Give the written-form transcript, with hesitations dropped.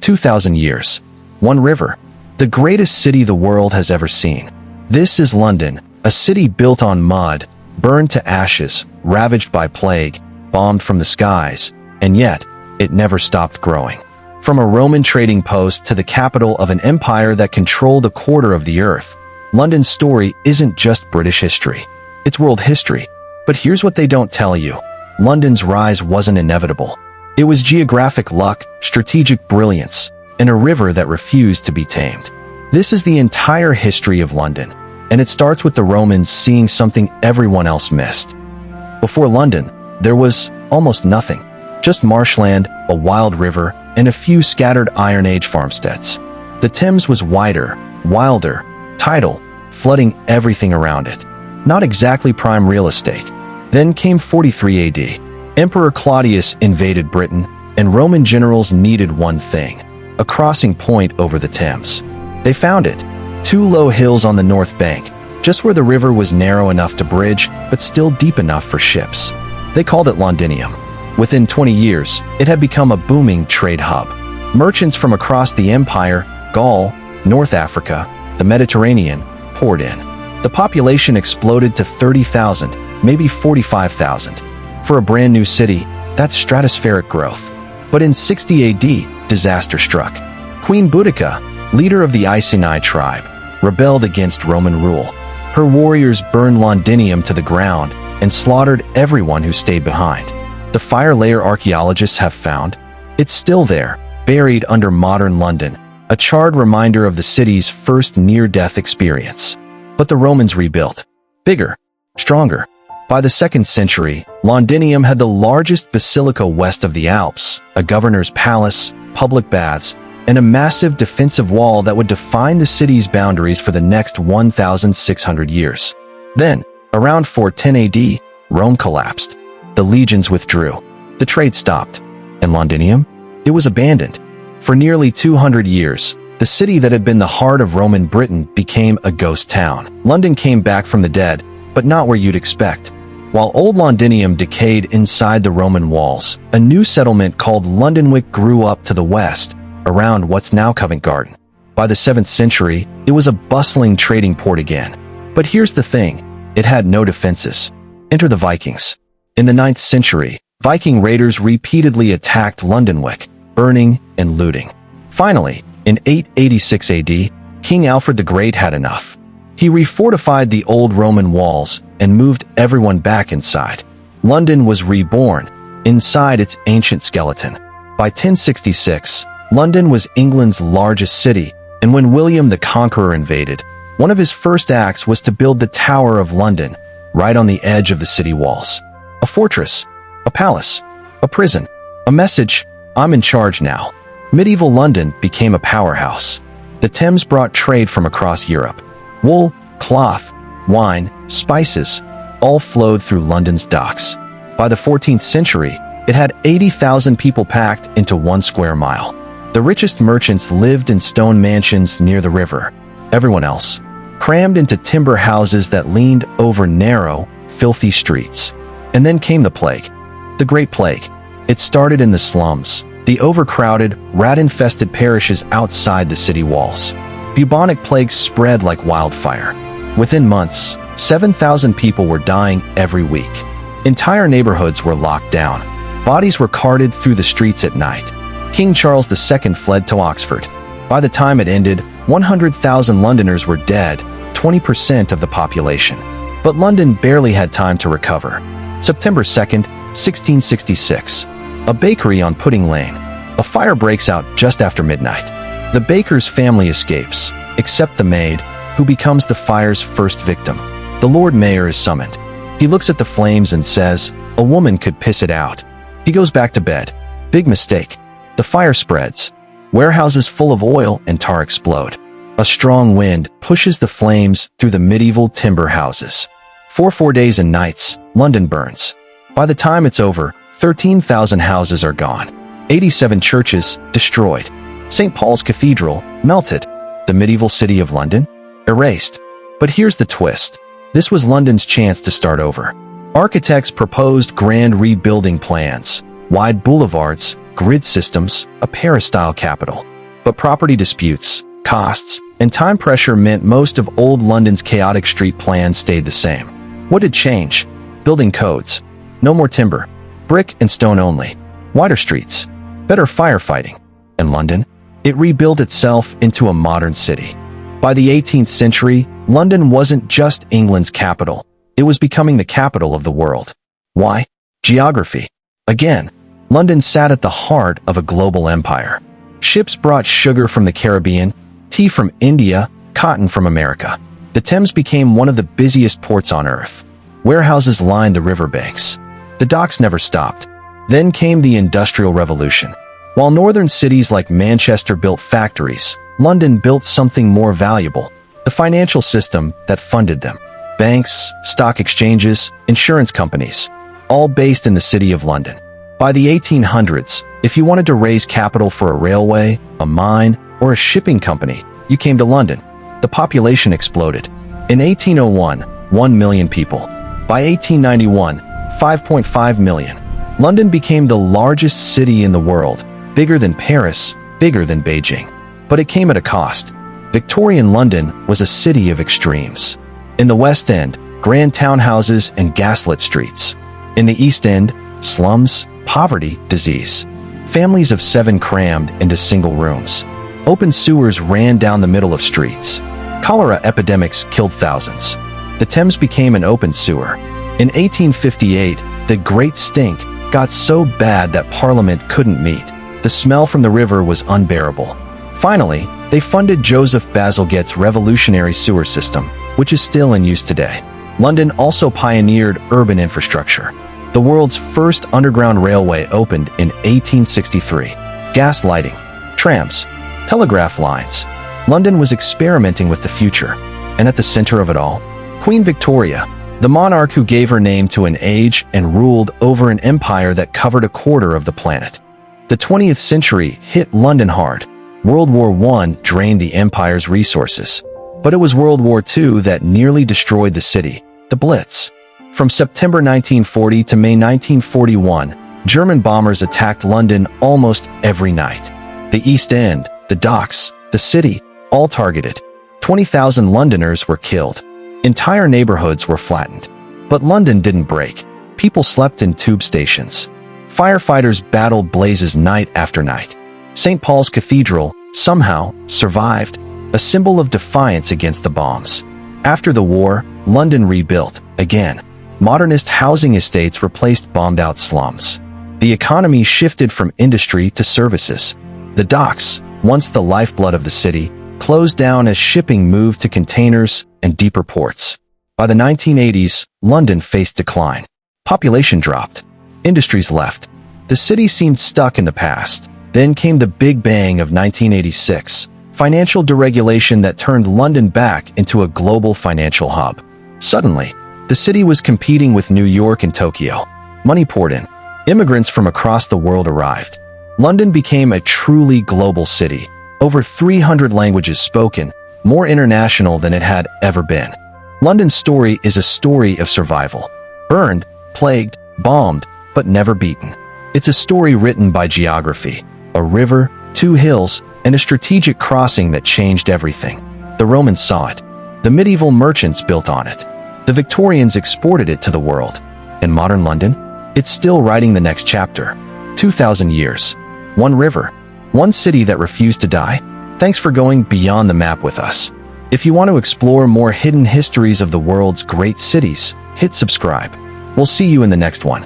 2,000 years. One river. The greatest city the world has ever seen. This is London, a city built on mud, burned to ashes, ravaged by plague, bombed from the skies, and yet, it never stopped growing. From a Roman trading post to the capital of an empire that controlled a quarter of the earth, London's story isn't just British history. It's world history. But here's what they don't tell you. London's rise wasn't inevitable. It was geographic luck, strategic brilliance, and a river that refused to be tamed. This is the entire history of London, and it starts with the Romans seeing something everyone else missed. Before London, there was almost nothing. Just marshland, a wild river, and a few scattered Iron Age farmsteads. The Thames was wider, wilder, tidal, flooding everything around it. Not exactly prime real estate. Then came 43 AD. Emperor Claudius invaded Britain, and Roman generals needed one thing: a crossing point over the Thames. They found it. Two low hills on the north bank, just where the river was narrow enough to bridge, but still deep enough for ships. They called it Londinium. Within 20 years, it had become a booming trade hub. Merchants from across the empire, Gaul, North Africa, the Mediterranean, poured in. The population exploded to 30,000, maybe 45,000. For a brand new city, that's stratospheric growth. But in 60 AD, disaster struck. Queen Boudica, leader of the Iceni tribe, rebelled against Roman rule. Her warriors burned Londinium to the ground and slaughtered everyone who stayed behind. The fire layer archaeologists have found, it's still there, buried under modern London, a charred reminder of the city's first near-death experience. But the Romans rebuilt. Bigger, stronger. By the 2nd century, Londinium had the largest basilica west of the Alps, a governor's palace, public baths, and a massive defensive wall that would define the city's boundaries for the next 1,600 years. Then, around 410 AD, Rome collapsed. The legions withdrew. The trade stopped. And Londinium? It was abandoned. For nearly 200 years, the city that had been the heart of Roman Britain became a ghost town. London came back from the dead, but not where you'd expect. While old Londinium decayed inside the Roman walls, a new settlement called Londonwick grew up to the west, around what's now Covent Garden. By the 7th century, it was a bustling trading port again. But here's the thing, it had no defenses. Enter the Vikings. In the 9th century, Viking raiders repeatedly attacked Londonwick, burning and looting. Finally, in 886 AD, King Alfred the Great had enough. He refortified the old Roman walls and moved everyone back inside. London was reborn, inside its ancient skeleton. By 1066, London was England's largest city, and when William the Conqueror invaded, one of his first acts was to build the Tower of London, right on the edge of the city walls. A fortress, a palace, a prison, a message, I'm in charge now. Medieval London became a powerhouse. The Thames brought trade from across Europe. Wool, cloth, wine, spices, all flowed through London's docks. By the 14th century, it had 80,000 people packed into 1 square mile. The richest merchants lived in stone mansions near the river. Everyone else, crammed into timber houses that leaned over narrow, filthy streets. And then came the plague. The Great Plague. It started in the slums, the overcrowded, rat-infested parishes outside the city walls. Bubonic plague spread like wildfire. Within months, 7,000 people were dying every week. Entire neighborhoods were locked down. Bodies were carted through the streets at night. King Charles II fled to Oxford. By the time it ended, 100,000 Londoners were dead, 20% of the population. But London barely had time to recover. September 2nd, 1666. A bakery on Pudding Lane. A fire breaks out just after midnight. The baker's family escapes, except the maid, who becomes the fire's first victim. The Lord Mayor is summoned. He looks at the flames and says, a woman could piss it out. He goes back to bed. Big mistake. The fire spreads. Warehouses full of oil and tar explode. A strong wind pushes the flames through the medieval timber houses. For 4 days and nights, London burns. By the time it's over, 13,000 houses are gone. 87 churches destroyed. St. Paul's Cathedral melted. The medieval city of London erased. But here's the twist. This was London's chance to start over. Architects proposed grand rebuilding plans, wide boulevards, grid systems, a Paris-style capital. But property disputes, costs, and time pressure meant most of old London's chaotic street plans stayed the same. What did change? Building codes. No more timber. Brick and stone only. Wider streets. Better firefighting. And London? It rebuilt itself into a modern city. By the 18th century, London wasn't just England's capital. It was becoming the capital of the world. Why? Geography. Again, London sat at the heart of a global empire. Ships brought sugar from the Caribbean, tea from India, cotton from America. The Thames became one of the busiest ports on Earth. Warehouses lined the riverbanks. The docks never stopped. Then came the Industrial Revolution. While northern cities like Manchester built factories, London built something more valuable, the financial system that funded them. Banks, stock exchanges, insurance companies, all based in the city of London. By the 1800s, if you wanted to raise capital for a railway, a mine, or a shipping company, you came to London. The population exploded. In 1801, 1 million people. By 1891, 5.5 million. London became the largest city in the world, bigger than Paris, bigger than Beijing. But it came at a cost. Victorian London was a city of extremes. In the West End, grand townhouses and gaslit streets. In the East End, slums, poverty, disease. Families of 7 crammed into single rooms. Open sewers ran down the middle of streets. Cholera epidemics killed thousands. The Thames became an open sewer. In 1858, the Great Stink got so bad that Parliament couldn't meet. The smell from the river was unbearable. Finally, they funded Joseph Bazalgette's revolutionary sewer system, which is still in use today. London also pioneered urban infrastructure. The world's first underground railway opened in 1863. Gas lighting, trams, telegraph lines. London was experimenting with the future. And at the center of it all, Queen Victoria, the monarch who gave her name to an age and ruled over an empire that covered a quarter of the planet. The 20th century hit London hard. World War I drained the empire's resources. But it was World War II that nearly destroyed the city, the Blitz. From September 1940 to May 1941, German bombers attacked London almost every night. The East End, the docks, the city, all targeted. 20,000 Londoners were killed. Entire neighborhoods were flattened. But London didn't break. People slept in tube stations. Firefighters battled blazes night after night. St. Paul's Cathedral, somehow, survived, a symbol of defiance against the bombs. After the war, London rebuilt, again. Modernist housing estates replaced bombed-out slums. The economy shifted from industry to services. The docks, once the lifeblood of the city, closed down as shipping moved to containers and deeper ports. By the 1980s, London faced decline. Population dropped. Industries left. The city seemed stuck in the past. Then came the Big Bang of 1986, financial deregulation that turned London back into a global financial hub. Suddenly, the city was competing with New York and Tokyo. Money poured in. Immigrants from across the world arrived. London became a truly global city. Over 300 languages spoken, more international than it had ever been. London's story is a story of survival. Burned, plagued, bombed, but never beaten. It's a story written by geography. A river, 2 hills, and a strategic crossing that changed everything. The Romans saw it. The medieval merchants built on it. The Victorians exported it to the world. In modern London, it's still writing the next chapter. 2,000 years. 1 river. 1 city that refused to die. Thanks for going beyond the map with us. If you want to explore more hidden histories of the world's great cities, hit subscribe. We'll see you in the next one.